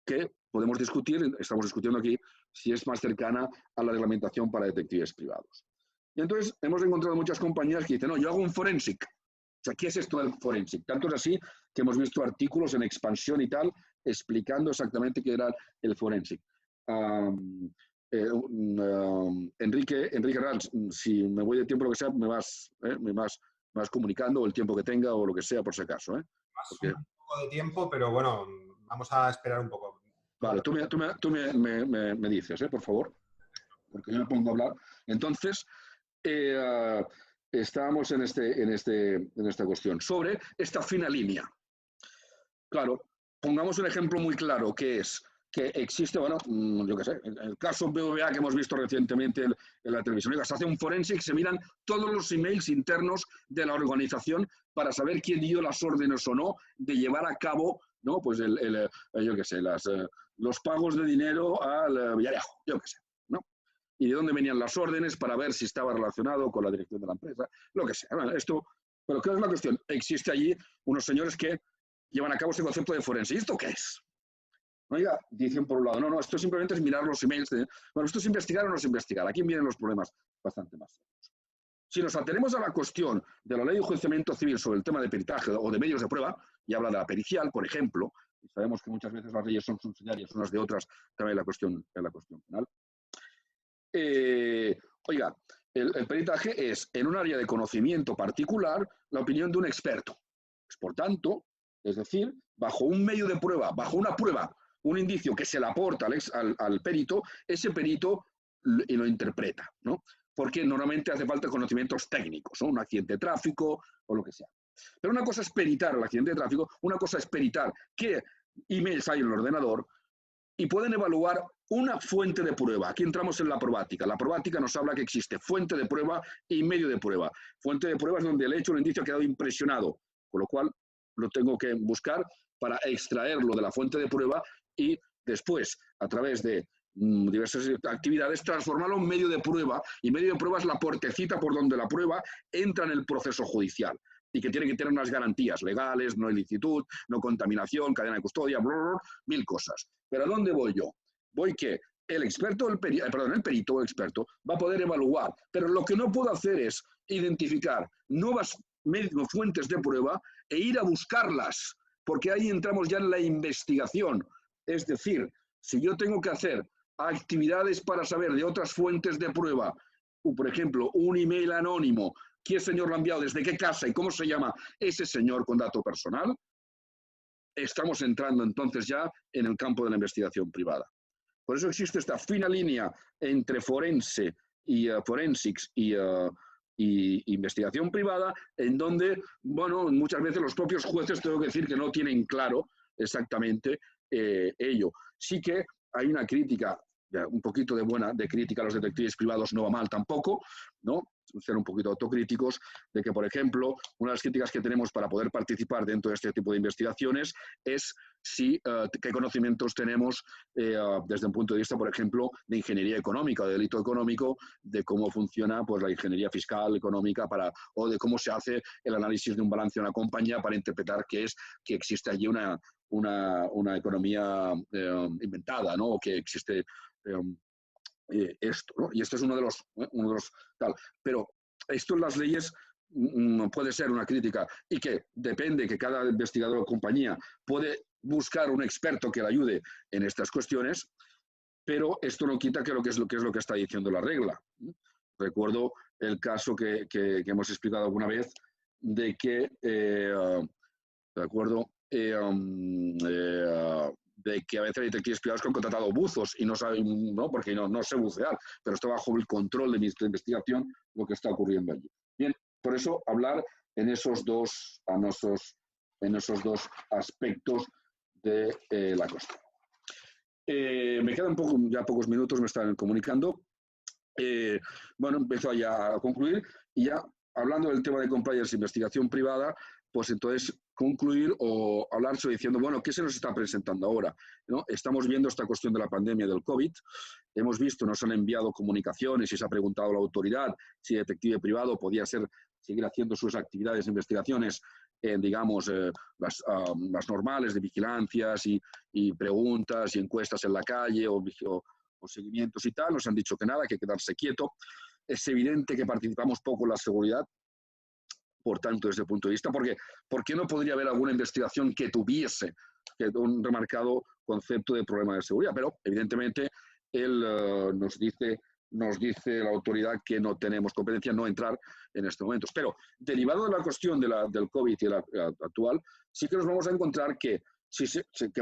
que podemos discutir, estamos discutiendo aquí, si es más cercana a la reglamentación para detectives privados. Y entonces hemos encontrado muchas compañías que dicen, no, yo hago un forensic. O sea, ¿qué es esto del forensic? Tanto es así que hemos visto artículos en Expansión y tal explicando exactamente qué era el forensic. Enrique Rals, si me voy de tiempo lo que sea, me vas comunicando el tiempo que tenga o lo que sea por si acaso. Porque... un poco de tiempo, pero bueno, vamos a esperar un poco. Vale, tú me dices, por favor, porque yo me pongo a hablar. Entonces, estábamos en esta cuestión sobre esta fina línea. Claro, pongamos un ejemplo muy claro, que es que existe, bueno, yo qué sé, el caso BBVA que hemos visto recientemente en la televisión. Se hace un forensic, se miran todos los emails internos de la organización para saber quién dio las órdenes o no de llevar a cabo, ¿no? Pues yo qué sé, los pagos de dinero al Villarejo, yo qué sé, ¿no? Y de dónde venían las órdenes para ver si estaba relacionado con la dirección de la empresa, lo que sea. Bueno, pero ¿qué es la cuestión? Existe allí unos señores que llevan a cabo este concepto de forense. ¿Y esto qué es? Oiga, dicen por un lado, no, esto simplemente es mirar los emails. Bueno, ¿esto es investigar o no es investigar? Aquí vienen los problemas bastante más serios. Si nos atenemos a la cuestión de la ley de enjuiciamiento civil sobre el tema de peritaje o de medios de prueba, y habla de la pericial, por ejemplo, y sabemos que muchas veces las leyes son subsidiarias unas de otras, también la cuestión penal. Oiga, el peritaje es, en un área de conocimiento particular, la opinión de un experto. Pues, por tanto, es decir, bajo un medio de prueba, bajo una prueba, un indicio que se le aporta al perito, ese perito lo interpreta, ¿no? Porque normalmente hace falta conocimientos técnicos, ¿no? Un accidente de tráfico o lo que sea. Pero una cosa es peritar el accidente de tráfico, una cosa es peritar qué emails hay en el ordenador y pueden evaluar una fuente de prueba. Aquí entramos en la probática. La probática nos habla que existe fuente de prueba y medio de prueba. Fuente de prueba es donde el hecho, el indicio ha quedado impresionado, con lo cual lo tengo que buscar para extraerlo de la fuente de prueba y después, a través de diversas actividades, transformarlo en medio de prueba, y medio de prueba es la puertecita por donde la prueba entra en el proceso judicial y que tiene que tener unas garantías legales, no ilicitud, no contaminación, cadena de custodia, mil cosas. ¿Pero a dónde voy yo? Voy que el experto, el perito o experto va a poder evaluar, pero lo que no puedo hacer es identificar nuevas fuentes de prueba e ir a buscarlas, porque ahí entramos ya en la investigación. Es decir, si yo tengo que hacer actividades para saber de otras fuentes de prueba, por ejemplo, un email anónimo, qué señor lo ha enviado, desde qué casa y cómo se llama ese señor con dato personal, estamos entrando entonces ya en el campo de la investigación privada. Por eso existe esta fina línea entre forense y forensics y investigación privada, en donde, bueno, muchas veces los propios jueces, tengo que decir que no tienen claro exactamente ello. Sí que hay una crítica, un poquito de crítica a los detectives privados no va mal tampoco, ¿no? Ser un poquito autocríticos, de que, por ejemplo, una de las críticas que tenemos para poder participar dentro de este tipo de investigaciones es qué conocimientos tenemos desde un punto de vista, por ejemplo, de ingeniería económica, de delito económico, de cómo funciona pues, la ingeniería fiscal, económica, o de cómo se hace el análisis de un balance de una compañía para interpretar que existe allí una una economía inventada, ¿no? O que existe esto, ¿no? Y esto es uno de los tal. Pero esto en las leyes puede ser una crítica y que depende que cada investigador o compañía puede buscar un experto que le ayude en estas cuestiones, pero esto no quita que es lo que está diciendo la regla. Recuerdo el caso que hemos explicado alguna vez de que, de acuerdo, de que a veces hay detectives privados que han contratado buzos y no saben, ¿no? Porque no sé bucear, pero está bajo el control de mi investigación lo que está ocurriendo allí. Bien, por eso hablar en esos dos aspectos de la cuestión. Me quedan ya pocos minutos, me están comunicando. Bueno, empiezo ya a concluir y ya hablando del tema de compliance e investigación privada, pues entonces concluir o hablar sobre diciendo, bueno, ¿qué se nos está presentando ahora? ¿No? Estamos viendo esta cuestión de la pandemia del COVID, hemos visto, nos han enviado comunicaciones y se ha preguntado a la autoridad si el detective privado podía seguir haciendo sus actividades de investigaciones, digamos, las normales de vigilancias y preguntas y encuestas en la calle o seguimientos y tal, nos han dicho que nada, que hay que quedarse quieto. Es evidente que participamos poco en la seguridad, por tanto, desde el punto de vista, porque ¿por qué no podría haber alguna investigación que tuviese un remarcado concepto de problema de seguridad? Pero, evidentemente, él nos dice la autoridad que no tenemos competencia, no entrar en estos momentos. Pero, derivado de la cuestión del COVID y la actual, sí que nos vamos a encontrar que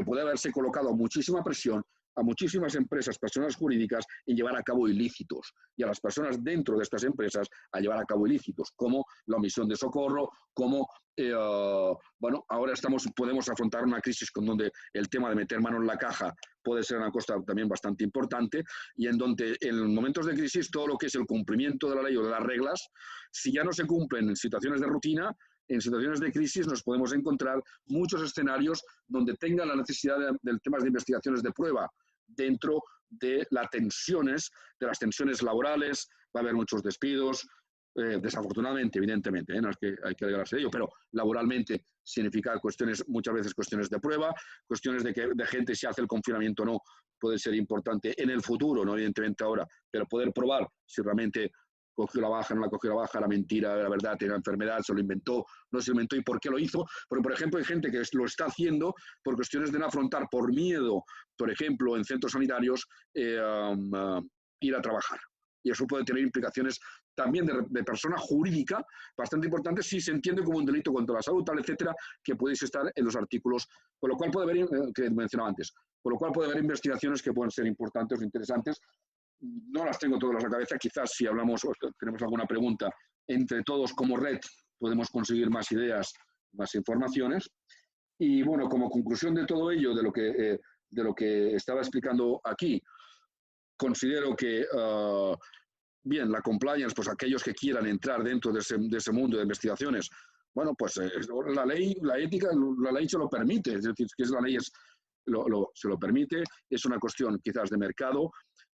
puede haberse colocado muchísima presión a muchísimas empresas, personas jurídicas, en llevar a cabo ilícitos y a las personas dentro de estas empresas a llevar a cabo ilícitos, como la omisión de socorro, como, bueno, ahora podemos afrontar una crisis con donde el tema de meter mano en la caja puede ser una cosa también bastante importante y en donde en momentos de crisis todo lo que es el cumplimiento de la ley o de las reglas, si ya no se cumplen en situaciones de rutina, en situaciones de crisis nos podemos encontrar muchos escenarios donde tenga la necesidad de temas de investigaciones de prueba dentro de las tensiones laborales, va a haber muchos despidos, desafortunadamente, evidentemente, no es que hay que alegrarse de ello, pero laboralmente significa muchas veces cuestiones de prueba, cuestiones de gente si hace el confinamiento o no, puede ser importante en el futuro, no evidentemente ahora, pero poder probar si realmente cogió la baja, no la cogió la baja, la mentira, la verdad, tiene la enfermedad, se lo inventó, no se lo inventó y por qué lo hizo. Porque, por ejemplo, hay gente que lo está haciendo por cuestiones de no afrontar por miedo, por ejemplo, en centros sanitarios, ir a trabajar. Y eso puede tener implicaciones también de persona jurídica bastante importantes si se entiende como un delito contra la salud, tal, etcétera, que podéis estar en los artículos, con lo cual puede haber, que mencionaba antes, con lo cual puede haber investigaciones que pueden ser importantes o interesantes. No las tengo todas a la cabeza, quizás si hablamos o tenemos alguna pregunta, entre todos como red podemos conseguir más ideas, más informaciones. Y bueno, como conclusión de todo ello, de lo que estaba explicando aquí, considero que, bien, la compliance, pues aquellos que quieran entrar dentro de ese mundo de investigaciones, bueno, pues la ley, la ética, la ley se lo permite, es decir, que la ley se lo permite, es una cuestión quizás de mercado,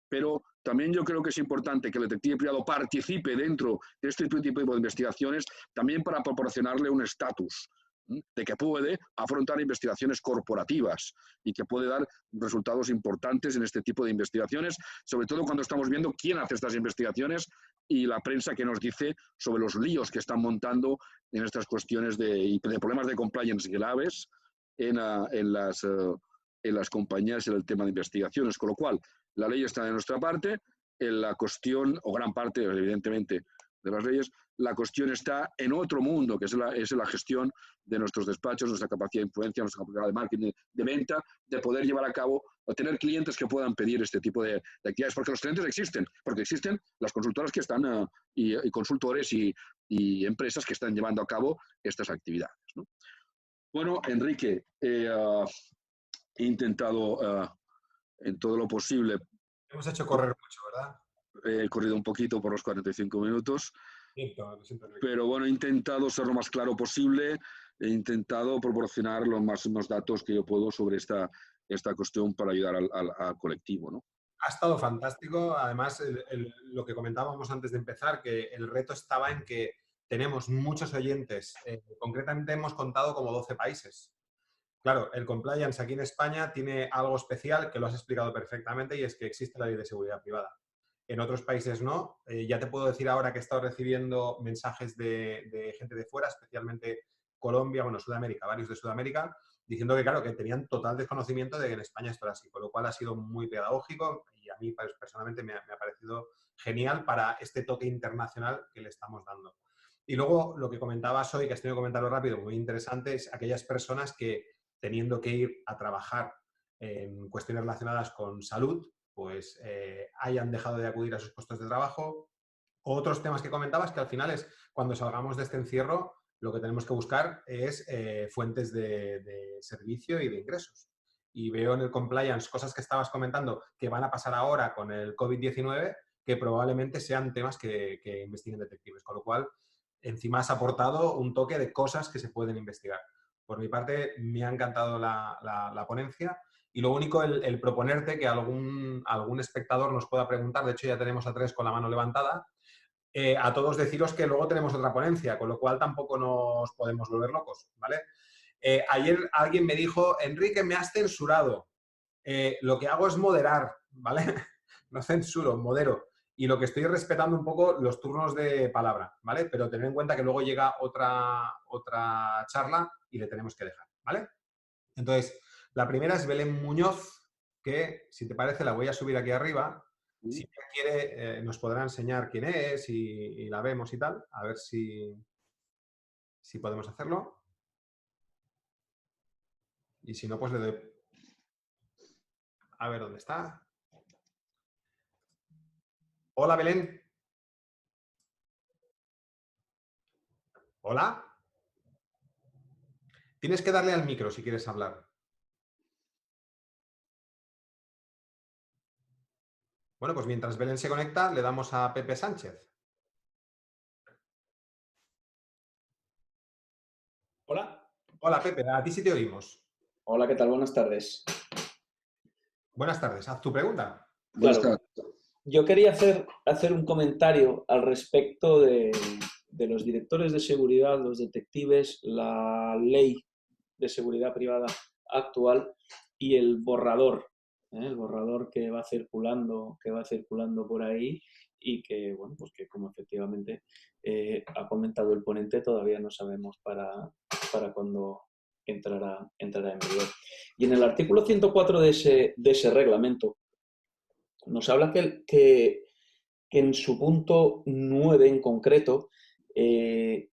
pero también yo creo que es importante que el detective privado participe dentro de este tipo de investigaciones también para proporcionarle un estatus de que puede afrontar investigaciones corporativas y que puede dar resultados importantes en este tipo de investigaciones, sobre todo cuando estamos viendo quién hace estas investigaciones y la prensa que nos dice sobre los líos que están montando en estas cuestiones de problemas de compliance graves en las compañías en el tema de investigaciones, con lo cual la ley está de nuestra parte, en la cuestión, o gran parte, evidentemente, de las leyes, la cuestión está en otro mundo, que es la gestión de nuestros despachos, nuestra capacidad de influencia, nuestra capacidad de marketing, de venta, de poder llevar a cabo o tener clientes que puedan pedir este tipo de actividades, porque los clientes existen, porque existen las consultoras que están, y consultores y empresas que están llevando a cabo estas actividades, ¿no? Bueno, Enrique, he intentado en todo lo posible. Hemos hecho correr mucho, ¿verdad? He corrido un poquito por los 45 minutos. Lo siento, pero bueno, he intentado ser lo más claro posible, he intentado proporcionar los máximos datos que yo puedo sobre esta cuestión para ayudar al colectivo, ¿no? Ha estado fantástico. Además, lo que comentábamos antes de empezar, que el reto estaba en que tenemos muchos oyentes. Concretamente hemos contado como 12 países. Claro, el compliance aquí en España tiene algo especial que lo has explicado perfectamente y es que existe la ley de seguridad privada. En otros países no. Ya te puedo decir ahora que he estado recibiendo mensajes de gente de fuera, especialmente Colombia, bueno, Sudamérica, varios de Sudamérica, diciendo que, claro, que tenían total desconocimiento de que en España esto era así, con lo cual ha sido muy pedagógico y a mí pues, personalmente me ha parecido genial para este toque internacional que le estamos dando. Y luego lo que comentabas hoy, que has tenido que comentarlo rápido, muy interesante, es aquellas personas que teniendo que ir a trabajar en cuestiones relacionadas con salud, pues hayan dejado de acudir a sus puestos de trabajo. Otros temas que comentabas que al final es cuando salgamos de este encierro, lo que tenemos que buscar es fuentes de servicio y de ingresos. Y veo en el compliance cosas que estabas comentando que van a pasar ahora con el COVID-19 que probablemente sean temas que investiguen detectives. Con lo cual, encima has aportado un toque de cosas que se pueden investigar. Por mi parte, me ha encantado la ponencia y lo único, el proponerte que algún espectador nos pueda preguntar, de hecho ya tenemos a 3 con la mano levantada, a todos deciros que luego tenemos otra ponencia, con lo cual tampoco nos podemos volver locos, ¿vale? Ayer alguien me dijo, Enrique, me has censurado. Lo que hago es moderar, ¿vale? No censuro, modero. Y lo que estoy es respetando un poco los turnos de palabra, ¿vale? Pero tened en cuenta que luego llega otra charla y le tenemos que dejar, ¿vale? Entonces, la primera es Belén Muñoz, que si te parece la voy a subir aquí arriba. Si ella quiere, nos podrá enseñar quién es y la vemos y tal. A ver si podemos hacerlo. Y si no, pues le doy... A ver dónde está. Hola, Belén. Hola. Tienes que darle al micro si quieres hablar. Bueno, pues mientras Belén se conecta, le damos a Pepe Sánchez. Hola. Hola, Pepe, a ti sí te oímos. Hola, ¿qué tal? Buenas tardes. Buenas tardes, haz tu pregunta. Claro, yo quería hacer un comentario al respecto de los directores de seguridad, los detectives, la ley de seguridad privada actual y el borrador que va circulando por ahí y que, bueno, pues que como efectivamente ha comentado el ponente, todavía no sabemos para cuándo entrará en vigor. Y en el artículo 104 de ese reglamento nos habla que en su punto 9 en concreto dice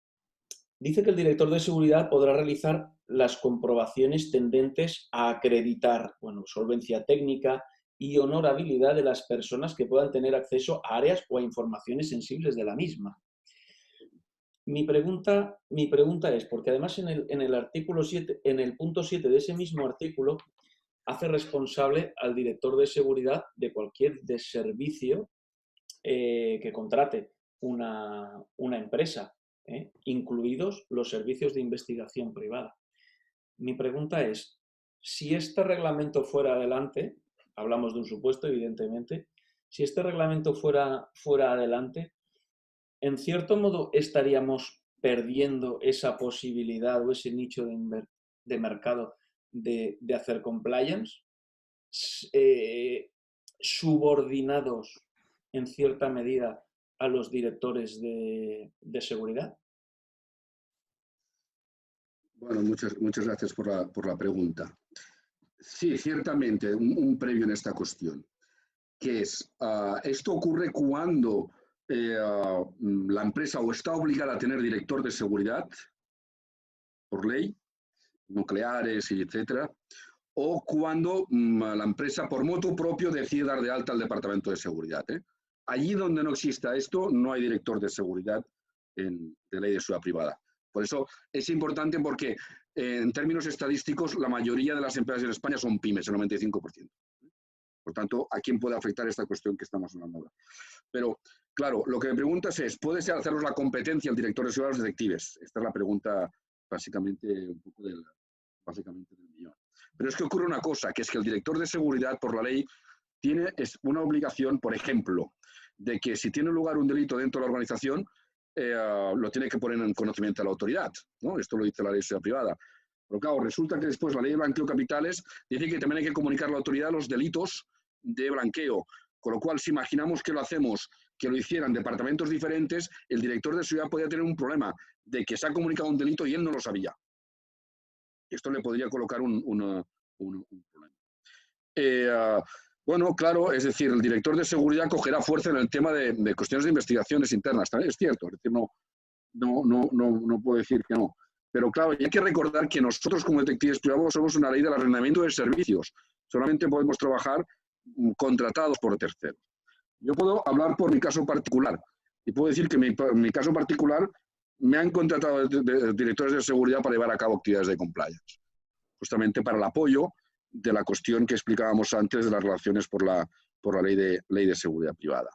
que el director de seguridad podrá realizar las comprobaciones tendentes a acreditar, bueno, solvencia técnica y honorabilidad de las personas que puedan tener acceso a áreas o a informaciones sensibles de la misma. Mi pregunta es, porque además en el artículo 7, en el punto 7 de ese mismo artículo, hace responsable al director de seguridad de cualquier servicio que contrate una empresa, incluidos los servicios de investigación privada. Mi pregunta es, si este reglamento fuera adelante, hablamos de un supuesto evidentemente, si este reglamento fuera adelante, en cierto modo estaríamos perdiendo esa posibilidad o ese nicho de mercado de hacer compliance, subordinados en cierta medida a los directores de seguridad. Bueno, muchas gracias por la pregunta. Sí, ciertamente, un previo en esta cuestión, que es, esto ocurre cuando la empresa o está obligada a tener director de seguridad, por ley, nucleares y etcétera, o cuando la empresa por motu propio decide dar de alta al departamento de seguridad. Allí donde no exista esto, no hay director de seguridad de ley de seguridad privada. Por eso es importante porque en términos estadísticos la mayoría de las empresas en España son pymes, el 95%. Por tanto, ¿a quién puede afectar esta cuestión que estamos hablando ahora? Pero, claro, lo que me preguntas es, ¿puede hacernos la competencia el director de seguridad a los detectives? Esta es la pregunta básicamente un poco del millón. Pero es que ocurre una cosa, que es que el director de seguridad, por la ley, tiene una obligación, por ejemplo, de que si tiene lugar un delito dentro de la organización, lo tiene que poner en conocimiento a la autoridad, ¿no? Esto lo dice la ley de seguridad privada. Pero claro, resulta que después la ley de blanqueo de capitales dice que también hay que comunicar a la autoridad los delitos de blanqueo. Con lo cual, si imaginamos que lo hacemos, que lo hicieran departamentos diferentes, el director de seguridad podría tener un problema de que se ha comunicado un delito y él no lo sabía. Esto le podría colocar un problema. Bueno, claro, es decir, el director de seguridad cogerá fuerza en el tema de cuestiones de investigaciones internas. También es cierto, es decir, no puedo decir que no. Pero claro, hay que recordar que nosotros como detectives privados somos una ley del arrendamiento de servicios. Solamente podemos trabajar contratados por terceros. Yo puedo hablar por mi caso particular y puedo decir que en mi caso particular me han contratado directores de seguridad para llevar a cabo actividades de compliance, justamente para el apoyo de la cuestión que explicábamos antes de las relaciones por la ley de seguridad privada.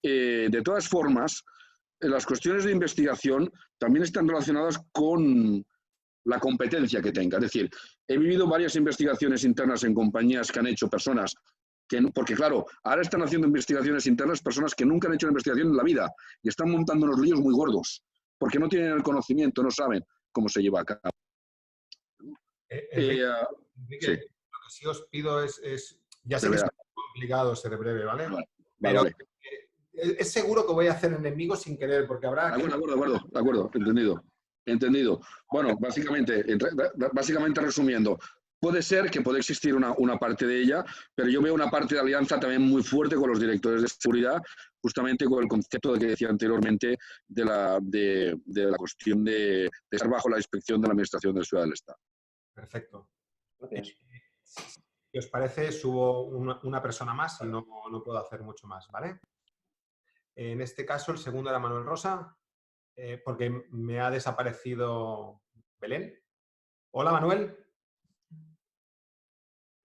De todas formas, las cuestiones de investigación también están relacionadas con la competencia que tenga. Es decir, he vivido varias investigaciones internas en compañías que han hecho personas porque claro, ahora están haciendo investigaciones internas personas que nunca han hecho una investigación en la vida y están montando unos líos muy gordos, porque no tienen el conocimiento, no saben cómo se lleva a cabo. Enrique, sí. Lo que sí os pido es ya sé que es complicado ser breve, ¿vale? Pero vale. Es seguro que voy a hacer enemigos sin querer, porque habrá... De acuerdo, entendido. Bueno, básicamente resumiendo, puede ser que puede existir una parte de ella, pero yo veo una parte de alianza también muy fuerte con los directores de seguridad, justamente con el concepto de que decía anteriormente de la cuestión de estar bajo la inspección de la Administración de Seguridad del Estado. Perfecto. Si os parece, subo una persona más y no puedo hacer mucho más, ¿vale? En este caso, el segundo era Manuel Rosa, porque me ha desaparecido Belén. Hola, Manuel.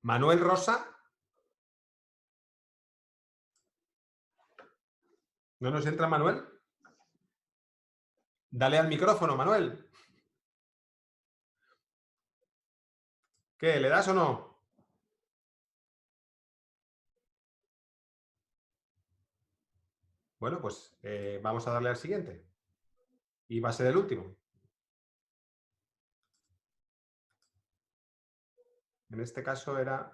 Manuel Rosa. ¿No nos entra Manuel? Dale al micrófono, Manuel. ¿Qué? ¿Le das o no? Bueno, pues vamos a darle al siguiente. Y va a ser el último. En este caso era...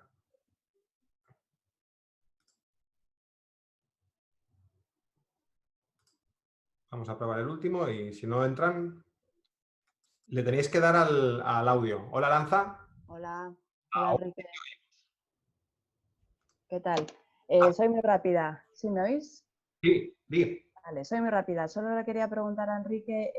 Vamos a probar el último y si no entran, le tenéis que dar al audio. Hola, Aranza. Hola, Enrique. ¿Qué tal? Soy muy rápida. ¿Sí me oís? Sí, sí. Vale, soy muy rápida. Solo le quería preguntar a Enrique,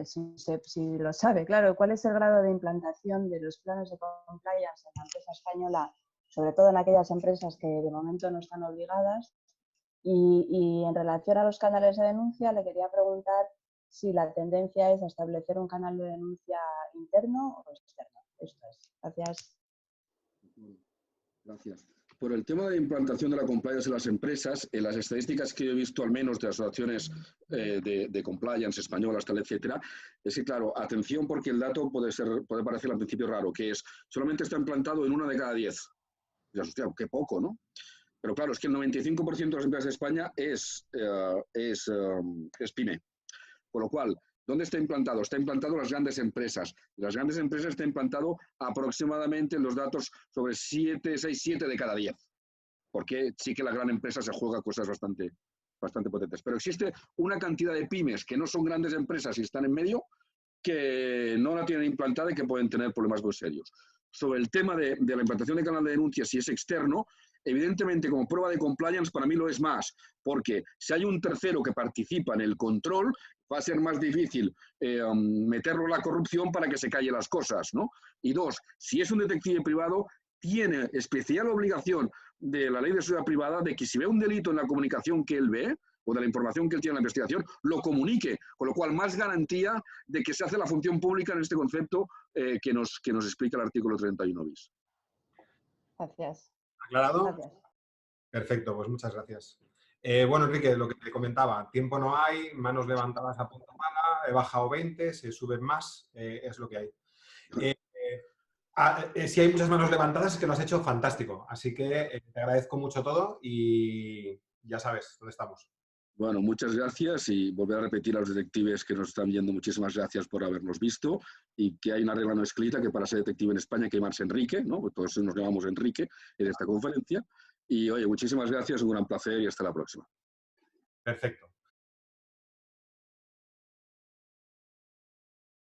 si lo sabe, claro, ¿cuál es el grado de implantación de los planes de compliance en la empresa española, sobre todo en aquellas empresas que de momento no están obligadas? Y en relación a los canales de denuncia, le quería preguntar si la tendencia es a establecer un canal de denuncia interno o externo. Esto es. Gracias. Gracias. Por el tema de implantación de la compliance en las empresas, en las estadísticas que yo he visto, al menos de las asociaciones de compliance españolas, tal, etcétera, es que, claro, atención, porque el dato puede parecer al principio raro, que es solamente está implantado en 1 de cada 10. Y hostia, qué poco, ¿no? Pero claro, es que el 95% de las empresas de España es PYME. Con lo cual, ¿dónde está implantado? Está implantado en las grandes empresas. Las grandes empresas está implantado aproximadamente en los datos sobre 6, 7 de cada 10. Porque sí que la gran empresa se juega cosas bastante potentes. Pero existe una cantidad de pymes que no son grandes empresas y están en medio, que no la tienen implantada y que pueden tener problemas muy serios. Sobre el tema de la implantación de canal de denuncia, si es externo, evidentemente como prueba de compliance para mí lo es más, porque si hay un tercero que participa en el control, va a ser más difícil meterlo en la corrupción para que se callen las cosas, ¿no? Y dos, si es un detective privado, tiene especial obligación de la ley de seguridad privada de que si ve un delito en la comunicación que él ve, o de la información que él tiene en la investigación, lo comunique, con lo cual más garantía de que se hace la función pública en este concepto que nos explica el artículo 31 bis. Gracias. ¿Aclarado? Gracias. Perfecto, pues muchas gracias. Bueno, Enrique, lo que te comentaba, tiempo no hay, manos levantadas a punta pala, he bajado 20, se suben más, es lo que hay. Si hay muchas manos levantadas es que lo has hecho fantástico, así que te agradezco mucho todo y ya sabes dónde estamos. Bueno, muchas gracias y volver a repetir a los detectives que nos están viendo, muchísimas gracias por habernos visto y que hay una regla no escrita que para ser detective en España hay que llamarse Enrique, ¿no? Pues todos nos llamamos Enrique en esta conferencia. Y oye, muchísimas gracias, un gran placer y hasta la próxima. Perfecto.